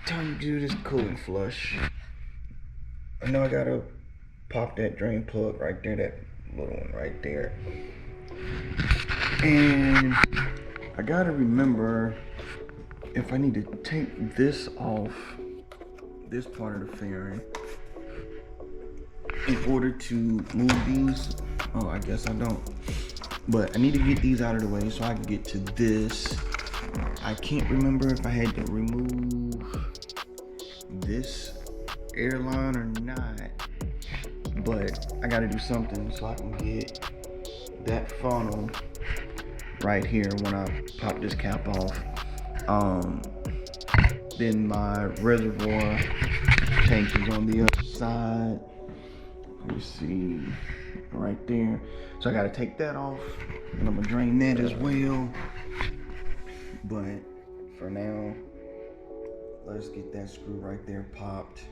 time to do this coolant flush. I know I gotta pop that drain plug right there, that little one right there. And I gotta remember if I need to take this off, this part of the fairing, in order to move these. Oh, I guess I don't. But I need to get these out of the way so I can get to this. I can't remember if I had to remove this airline or not, but I gotta do something so I can get that funnel right here when I pop this cap off. Then my reservoir tank is on the other side. Let me see, right there. So I gotta take that off, and I'm gonna drain that as well. But for now, let's get that screw right there popped.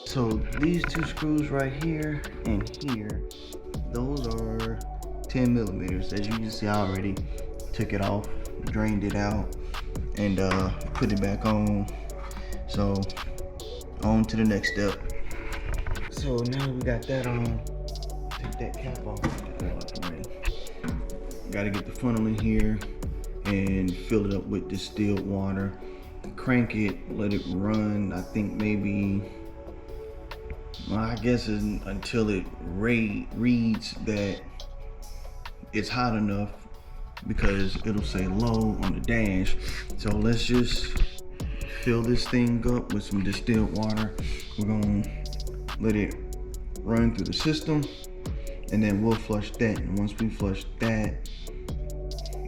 So these two screws right here and here, those are 10 millimeters. As you can see, I already took it off, drained it out, and put it back on. So on to the next step. So now we got that on, take that cap off. Gotta get the funnel in here and fill it up with distilled water. Crank it, let it run. I think maybe, well, I guess until it reads that it's hot enough, because it'll say low on the dash. So let's just fill this thing up with some distilled water. We're gonna let it run through the system, and then we'll flush that. And once we flush that,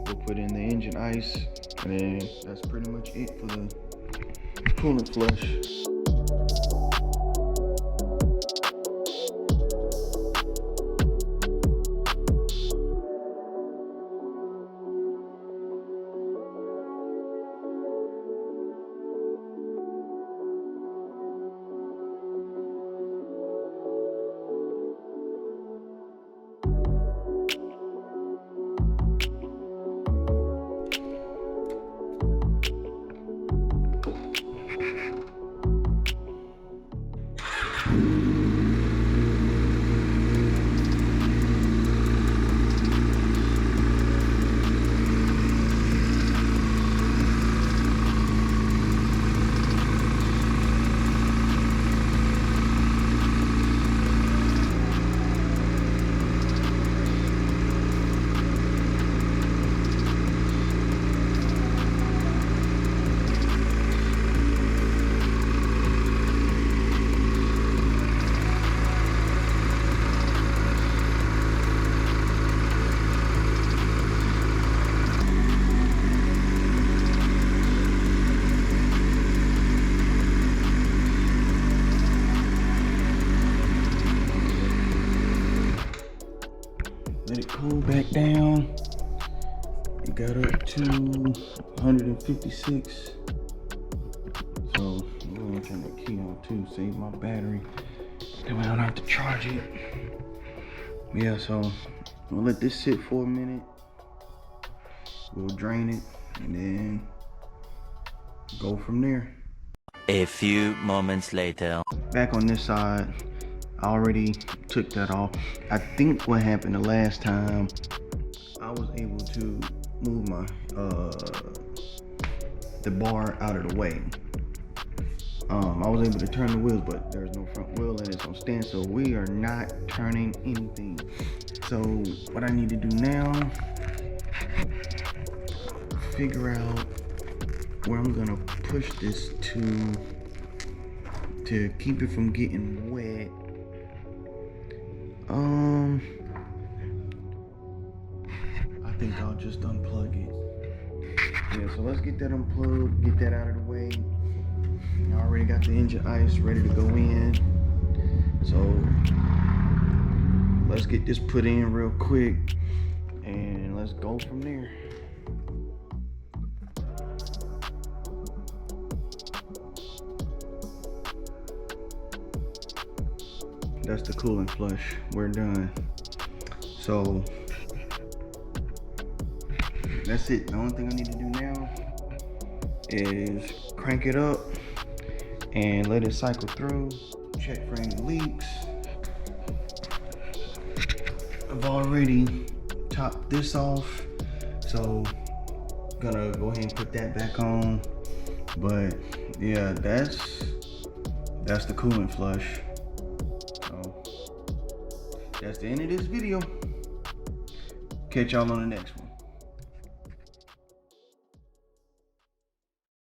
we'll put in the engine ice, and then that's pretty much it for the coolant flush. Let it cool back down. It got up to 156. So I'm gonna turn that key on too, save my battery. Then I don't have to charge it. Yeah, so we'll let this sit for a minute. We'll drain it and then go from there. A few moments later. Back on this side, I already took that off. I think what happened the last time, I was able to move my the bar out of the way. I was able to turn the wheels, but there's no front wheel and it's on stand, so we are not turning anything. So what I need to do now, figure out where I'm gonna push this to to keep it from getting wet, I think I'll just unplug it. Yeah, so let's get that unplugged, get that out of the way. I already got the engine ice ready to go in. So let's get this put in real quick and let's go from there. That's the coolant flush. We're done. So that's it. The only thing I need to do now is crank it up and let it cycle through. Check for any leaks. I've already topped this off, so gonna go ahead and put that back on. But yeah, that's the coolant flush. So that's the end of this video. Catch y'all on the next one.